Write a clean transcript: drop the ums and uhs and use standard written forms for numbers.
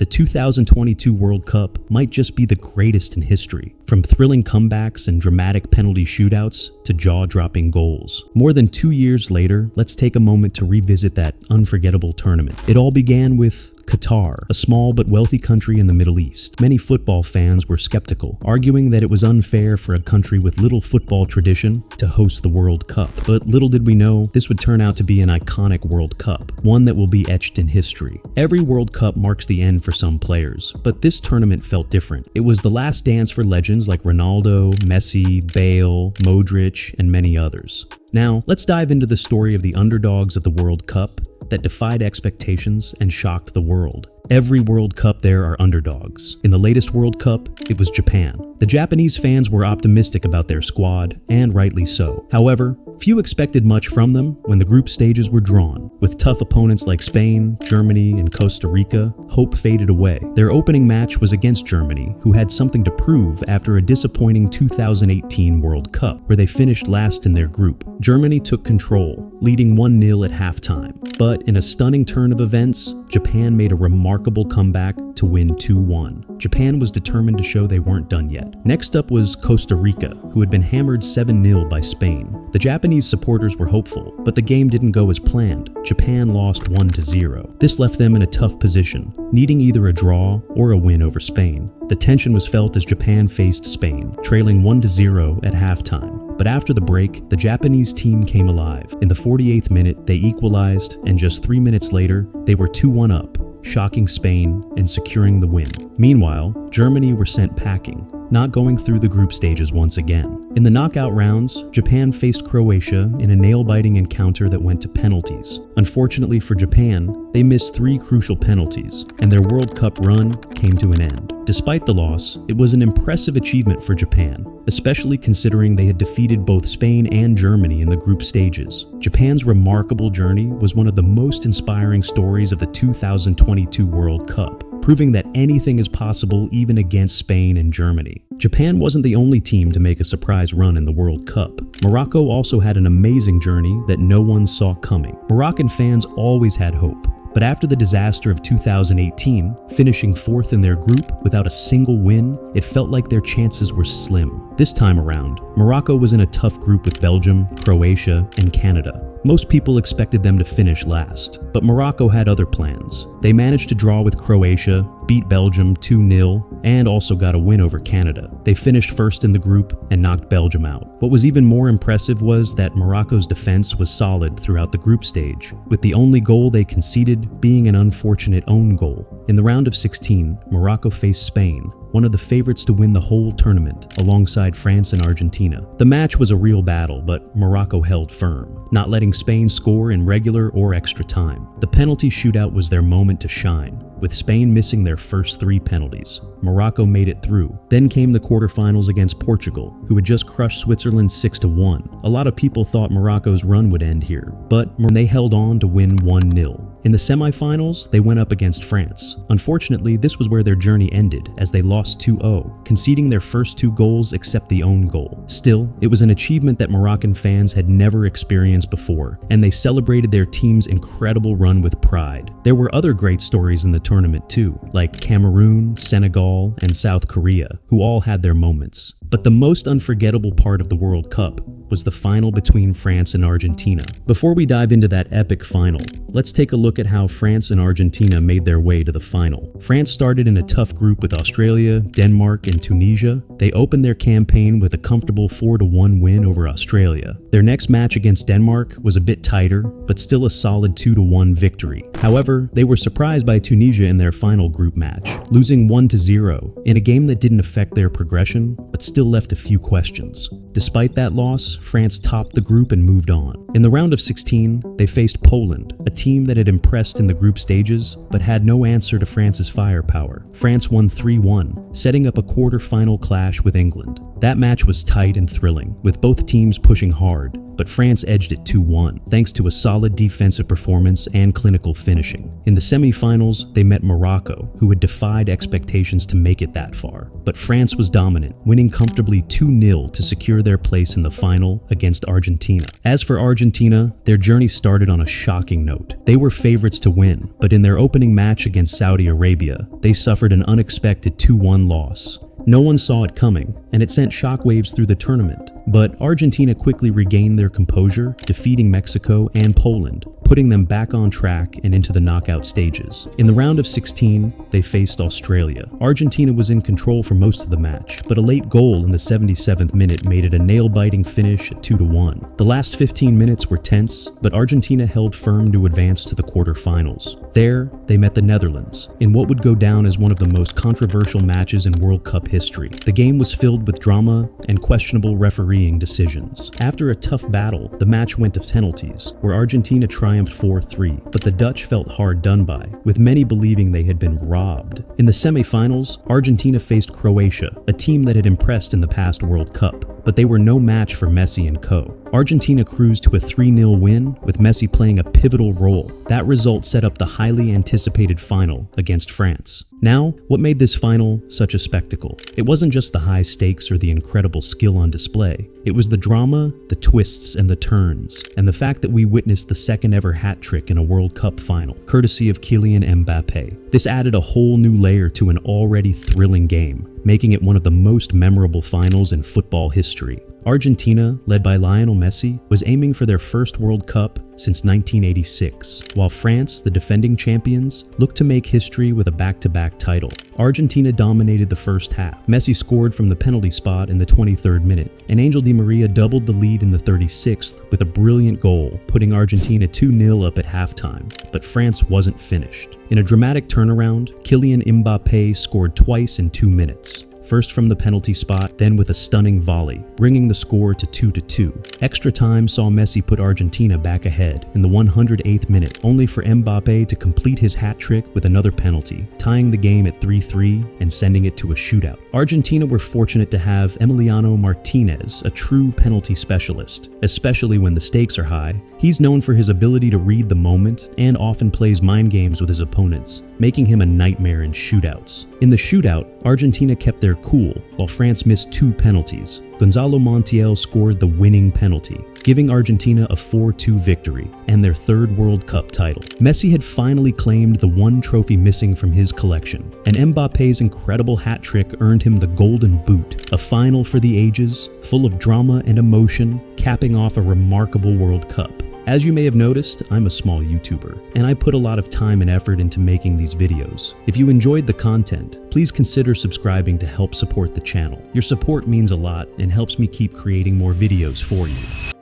the 2022 World Cup might just be the greatest in history, from thrilling comebacks and dramatic penalty shootouts to jaw-dropping goals. More than 2 years later, let's take a moment to revisit that unforgettable tournament. It all began with Qatar, a small but wealthy country in the Middle East. Many football fans were skeptical, arguing that it was unfair for a country with little football tradition to host the World Cup. But little did we know, this would turn out to be an iconic World Cup, one that will be etched in history. Every World Cup marks the end for some players, but this tournament felt different. It was the last dance for legends like Ronaldo, Messi, Bale, Modric, and many others. Now, let's dive into the story of the underdogs of the World Cup that defied expectations and shocked the world. Every World Cup there are underdogs. In the latest World Cup, it was Japan. The Japanese fans were optimistic about their squad, and rightly so. However, few expected much from them when the group stages were drawn. With tough opponents like Spain, Germany, and Costa Rica, hope faded away. Their opening match was against Germany, who had something to prove after a disappointing 2018 World Cup, where they finished last in their group. Germany took control, leading 1-0 at halftime. But in a stunning turn of events, Japan made a remarkable comeback to win 2-1. Japan was determined to show they weren't done yet. Next up was Costa Rica, who had been hammered 7-0 by Spain. The Japanese supporters were hopeful, but the game didn't go as planned. Japan lost 1-0. This left them in a tough position, needing either a draw or a win over Spain. The tension was felt as Japan faced Spain, trailing 1-0 at halftime. But after the break, the Japanese team came alive. In the 48th minute, they equalized, and just 3 minutes later, they were 2-1 up, shocking Spain and securing the win. Meanwhile, Germany were sent packing, not going through the group stages once again. In the knockout rounds, Japan faced Croatia in a nail-biting encounter that went to penalties. Unfortunately for Japan, they missed 3 crucial penalties, and their World Cup run came to an end. Despite the loss, it was an impressive achievement for Japan, especially considering they had defeated both Spain and Germany in the group stages. Japan's remarkable journey was one of the most inspiring stories of the 2022 World Cup, proving that anything is possible even against Spain and Germany. Japan wasn't the only team to make a surprise run in the World Cup. Morocco also had an amazing journey that no one saw coming. Moroccan fans always had hope. But after the disaster of 2018, finishing 4th in their group without a single win, it felt like their chances were slim. This time around, Morocco was in a tough group with Belgium, Croatia, and Canada. Most people expected them to finish last, but Morocco had other plans. They managed to draw with Croatia, beat Belgium 2-0, and also got a win over Canada. They finished first in the group and knocked Belgium out. What was even more impressive was that Morocco's defense was solid throughout the group stage, with the only goal they conceded being an unfortunate own goal. In the round of 16, Morocco faced Spain, one of the favorites to win the whole tournament, alongside France and Argentina. The match was a real battle, but Morocco held firm, not letting Spain score in regular or extra time. The penalty shootout was their moment to shine, with Spain missing their first 3 penalties. Morocco made it through. Then came the quarterfinals against Portugal, who had just crushed Switzerland 6-1. A lot of people thought Morocco's run would end here, but they held on to win 1-0. In the semifinals, they went up against France. Unfortunately, this was where their journey ended, as they lost 2-0, conceding their first 2 goals except the own goal. Still, it was an achievement that Moroccan fans had never experienced before, and they celebrated their team's incredible run with pride. There were other great stories in the tournament too, like Cameroon, Senegal, and South Korea, who all had their moments. But the most unforgettable part of the World Cup was the final between France and Argentina. Before we dive into that epic final, let's take a look at how France and Argentina made their way to the final. France started in a tough group with Australia, Denmark, and Tunisia. They opened their campaign with a comfortable 4-1 win over Australia. Their next match against Denmark was a bit tighter, but still a solid 2-1 victory. However, they were surprised by Tunisia in their final group match, losing 1-0 in a game that didn't affect their progression, but still left a few questions. Despite that loss, France topped the group and moved on. In the round of 16, they faced Poland, a team that had impressed in the group stages, but had no answer to France's firepower. France won 3-1, setting up a quarter-final clash with England. That match was tight and thrilling, with both teams pushing hard, but France edged it 2-1, thanks to a solid defensive performance and clinical finishing. In the semifinals, they met Morocco, who had defied expectations to make it that far. But France was dominant, winning comfortably 2-0 to secure secure their place in the final against Argentina. As for Argentina, their journey started on a shocking note. They were favorites to win, but in their opening match against Saudi Arabia, they suffered an unexpected 2-1 loss. No one saw it coming, and it sent shockwaves through the tournament. But Argentina quickly regained their composure, defeating Mexico and Poland, putting them back on track and into the knockout stages. In the round of 16, they faced Australia. Argentina was in control for most of the match, but a late goal in the 77th minute made it a nail-biting finish at 2-1. The last 15 minutes were tense, but Argentina held firm to advance to the quarterfinals. There, they met the Netherlands, in what would go down as one of the most controversial matches in World Cup history. The game was filled with drama and questionable refereeing decisions. After a tough battle, the match went to penalties, where Argentina triumphed 4-3, but the Dutch felt hard done by, with many believing they had been robbed. In the semi-finals, Argentina faced Croatia, a team that had impressed in the past World Cup, but they were no match for Messi and co. Argentina cruised to a 3-0 win, with Messi playing a pivotal role. That result set up the highly anticipated final against France. Now, what made this final such a spectacle? It wasn't just the high stakes or the incredible skill on display. It was the drama, the twists, and the turns, and the fact that we witnessed the second ever hat trick in a World Cup final, courtesy of Kylian Mbappé. This added a whole new layer to an already thrilling game, making it one of the most memorable finals in football history. Argentina, led by Lionel Messi, was aiming for their first World Cup since 1986, while France, the defending champions, looked to make history with a back-to-back title. Argentina dominated the first half. Messi scored from the penalty spot in the 23rd minute, and Angel Di Maria doubled the lead in the 36th with a brilliant goal, putting Argentina 2-0 up at halftime. But France wasn't finished. In a dramatic turnaround, Kylian Mbappé scored twice in 2 minutes. First from the penalty spot, then with a stunning volley, bringing the score to 2-2. Extra time saw Messi put Argentina back ahead in the 108th minute, only for Mbappé to complete his hat trick with another penalty, tying the game at 3-3 and sending it to a shootout. Argentina were fortunate to have Emiliano Martinez, a true penalty specialist, especially when the stakes are high. He's known for his ability to read the moment and often plays mind games with his opponents, making him a nightmare in shootouts. In the shootout, Argentina kept their cool, while France missed 2 penalties. Gonzalo Montiel scored the winning penalty, giving Argentina a 4-2 victory and their 3rd World Cup title. Messi had finally claimed the one trophy missing from his collection, and Mbappé's incredible hat trick earned him the Golden Boot, a final for the ages, full of drama and emotion, capping off a remarkable World Cup. As you may have noticed, I'm a small YouTuber, and I put a lot of time and effort into making these videos. If you enjoyed the content, please consider subscribing to help support the channel. Your support means a lot and helps me keep creating more videos for you.